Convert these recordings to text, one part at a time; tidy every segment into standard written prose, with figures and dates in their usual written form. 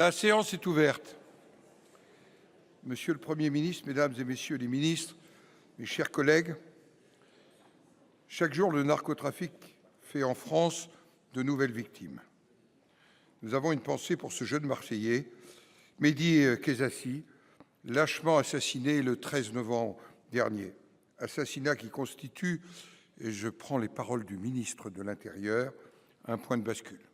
La séance est ouverte. Monsieur le Premier ministre, Mesdames et Messieurs les ministres, mes chers collègues, chaque jour, le narcotrafic fait en France de nouvelles victimes. Nous avons une pensée pour ce jeune Marseillais, Mehdi Kezassi, lâchement assassiné le 13 novembre dernier. Assassinat qui constitue, et je prends les paroles du ministre de l'Intérieur, un point de bascule.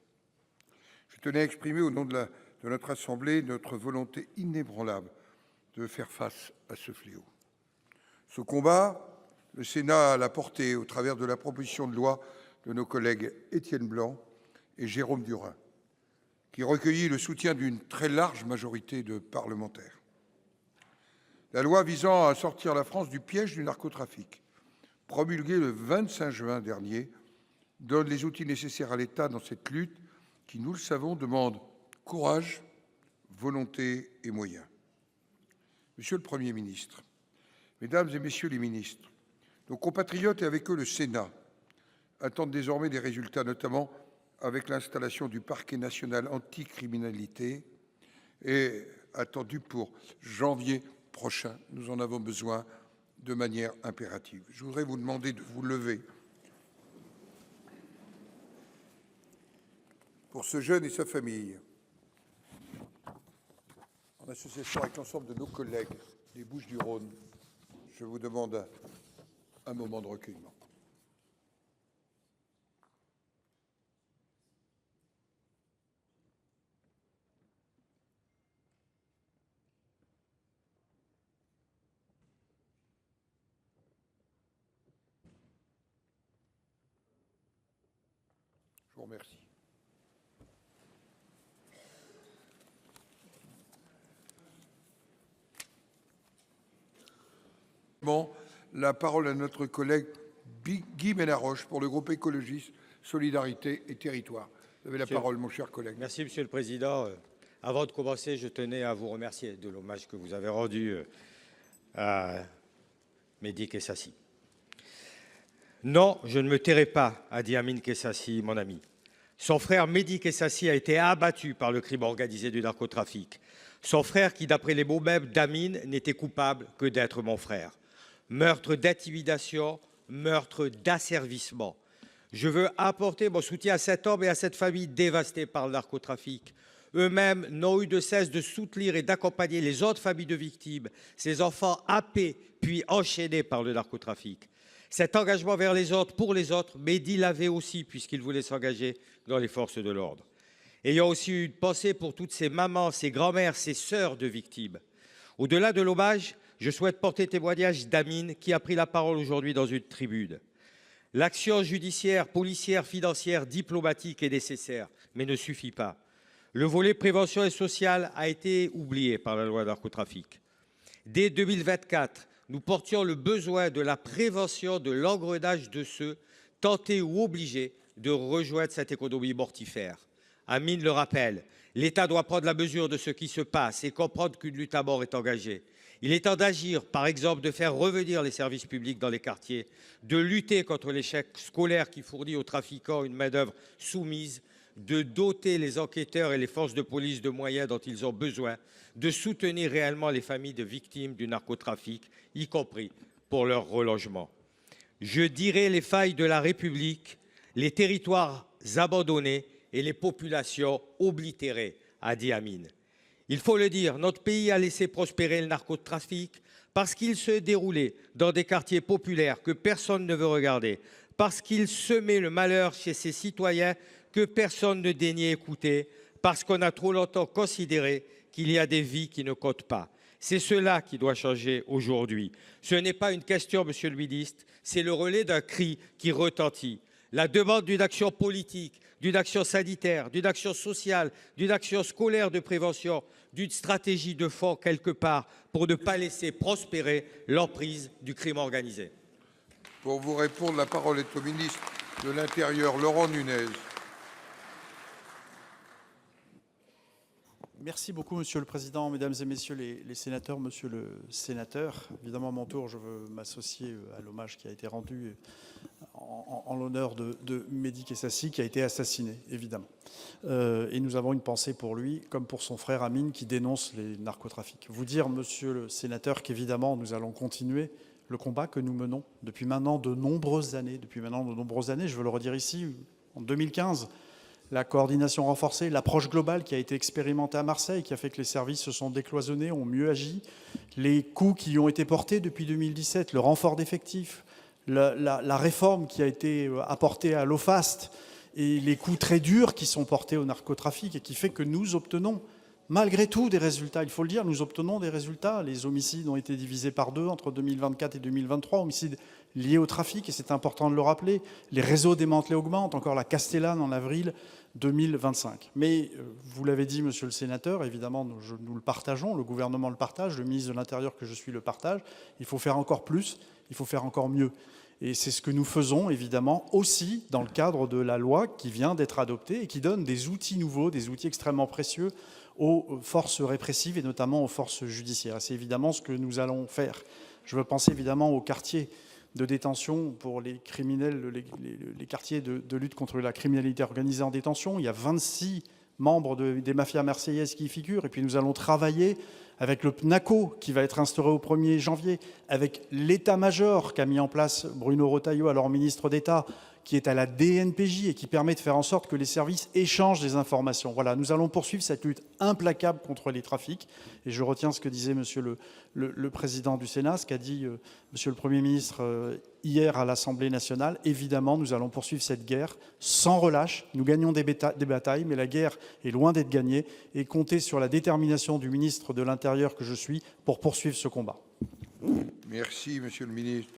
Je tenais à exprimer au nom de notre Assemblée notre volonté inébranlable de faire face à ce fléau. Ce combat, le Sénat l'a porté au travers de la proposition de loi de nos collègues Étienne Blanc et Jérôme Durain, qui recueillit le soutien d'une très large majorité de parlementaires. La loi visant à sortir la France du piège du narcotrafic, promulguée le 25 juin dernier, donne les outils nécessaires à l'État dans cette lutte qui, nous le savons, demande courage, volonté et moyens. Monsieur le Premier ministre, Mesdames et Messieurs les ministres, nos compatriotes et avec eux le Sénat attendent désormais des résultats, notamment avec l'installation du parquet national anticriminalité et attendu pour janvier prochain. Nous en avons besoin de manière impérative. Je voudrais vous demander de vous lever pour ce jeune et sa famille, en association avec l'ensemble de nos collègues des Bouches-du-Rhône. Je vous demande un moment de recueillement. Je vous remercie. La parole à notre collègue Guy Benarroche pour le groupe écologiste Solidarité et Territoires. Vous avez la parole, mon cher collègue. Merci, Monsieur le Président. Avant de commencer, je tenais à vous remercier de l'hommage que vous avez rendu à Mehdi Kezassi. Non, je ne me tairai pas, a dit Amin Kezassi, mon ami. Son frère Mehdi Kezassi a été abattu par le crime organisé du narcotrafic. Son frère qui, d'après les mots mêmes d'Amin, n'était coupable que d'être mon frère. Meurtre d'intimidation, meurtre d'asservissement. Je veux apporter mon soutien à cet homme et à cette famille dévastée par le narcotrafic. Eux-mêmes n'ont eu de cesse de soutenir et d'accompagner les autres familles de victimes, ces enfants happés puis enchaînés par le narcotrafic. Cet engagement vers les autres, pour les autres, Mehdi l'avait aussi puisqu'il voulait s'engager dans les forces de l'ordre. Ayant aussi une pensée pour toutes ces mamans, ces grands-mères, ces sœurs de victimes. Au-delà de l'hommage, je souhaite porter témoignage d'Amin qui a pris la parole aujourd'hui dans une tribune. L'action judiciaire, policière, financière, diplomatique est nécessaire, mais ne suffit pas. Le volet prévention et social a été oublié par la loi narcotrafic. Dès 2024, nous portions le besoin de la prévention de l'engrenage de ceux tentés ou obligés de rejoindre cette économie mortifère. Amin le rappelle, l'État doit prendre la mesure de ce qui se passe et comprendre qu'une lutte à mort est engagée. Il est temps d'agir, par exemple de faire revenir les services publics dans les quartiers, de lutter contre l'échec scolaire qui fournit aux trafiquants une main-d'œuvre soumise, de doter les enquêteurs et les forces de police de moyens dont ils ont besoin, de soutenir réellement les familles de victimes du narcotrafic, y compris pour leur relogement. Je dirai les failles de la République, les territoires abandonnés et les populations oblitérées, a dit Amin. Il faut le dire, notre pays a laissé prospérer le narcotrafic parce qu'il se déroulait dans des quartiers populaires que personne ne veut regarder, parce qu'il semait le malheur chez ses citoyens que personne ne daignait écouter, parce qu'on a trop longtemps considéré qu'il y a des vies qui ne comptent pas. C'est cela qui doit changer aujourd'hui. Ce n'est pas une question, Monsieur le ministre, c'est le relais d'un cri qui retentit. La demande d'une action politique, d'une action sanitaire, d'une action sociale, d'une action scolaire de prévention, d'une stratégie de fond quelque part pour ne pas laisser prospérer l'emprise du crime organisé. Pour vous répondre, la parole est au ministre de l'Intérieur, Laurent Nunez. Merci beaucoup, Monsieur le Président, Mesdames et Messieurs les sénateurs. Monsieur le sénateur, évidemment, à mon tour, je veux m'associer à l'hommage qui a été rendu en l'honneur de Mehdi Kessassi, qui a été assassiné, évidemment. Et nous avons une pensée pour lui, comme pour son frère Amine, qui dénonce les narcotrafics. Vous dire, Monsieur le sénateur, qu'évidemment, nous allons continuer le combat que nous menons depuis maintenant de nombreuses années. Je veux le redire ici, en 2015, la coordination renforcée, l'approche globale qui a été expérimentée à Marseille, qui a fait que les services se sont décloisonnés, ont mieux agi, les coûts qui ont été portés depuis 2017, le renfort d'effectifs, la réforme qui a été apportée à l'OFAST et les coûts très durs qui sont portés au narcotrafic et qui fait que nous obtenons malgré tout des résultats. Il faut le dire, nous obtenons des résultats. Les homicides ont été divisés par 2 entre 2024 et 2023, homicides liés au trafic, et c'est important de le rappeler. Les réseaux démantelés augmentent, encore la Castellane en avril 2025. Mais vous l'avez dit, monsieur le sénateur, évidemment, nous le partageons, le gouvernement le partage, le ministre de l'Intérieur que je suis le partage. Il faut faire encore plus, il faut faire encore mieux. Et c'est ce que nous faisons, évidemment, aussi dans le cadre de la loi qui vient d'être adoptée et qui donne des outils nouveaux, des outils extrêmement précieux aux forces répressives et notamment aux forces judiciaires. C'est évidemment ce que nous allons faire. Je veux penser évidemment aux quartiers de détention pour les criminels, les quartiers de lutte contre la criminalité organisée en détention. Il y a 26 membres des mafias marseillaises qui y figurent. Et puis nous allons travailler avec le PNACO qui va être instauré au 1er janvier, avec l'état-major qu'a mis en place Bruno Retailleau, alors ministre d'État, qui est à la DNPJ et qui permet de faire en sorte que les services échangent des informations. Voilà, nous allons poursuivre cette lutte implacable contre les trafics. Et je retiens ce que disait monsieur le président du Sénat, ce qu'a dit monsieur le Premier ministre hier à l'Assemblée nationale. Évidemment, nous allons poursuivre cette guerre sans relâche. Nous gagnons des batailles, mais la guerre est loin d'être gagnée. Et comptez sur la détermination du ministre de l'Intérieur que je suis pour poursuivre ce combat. Merci, monsieur le ministre.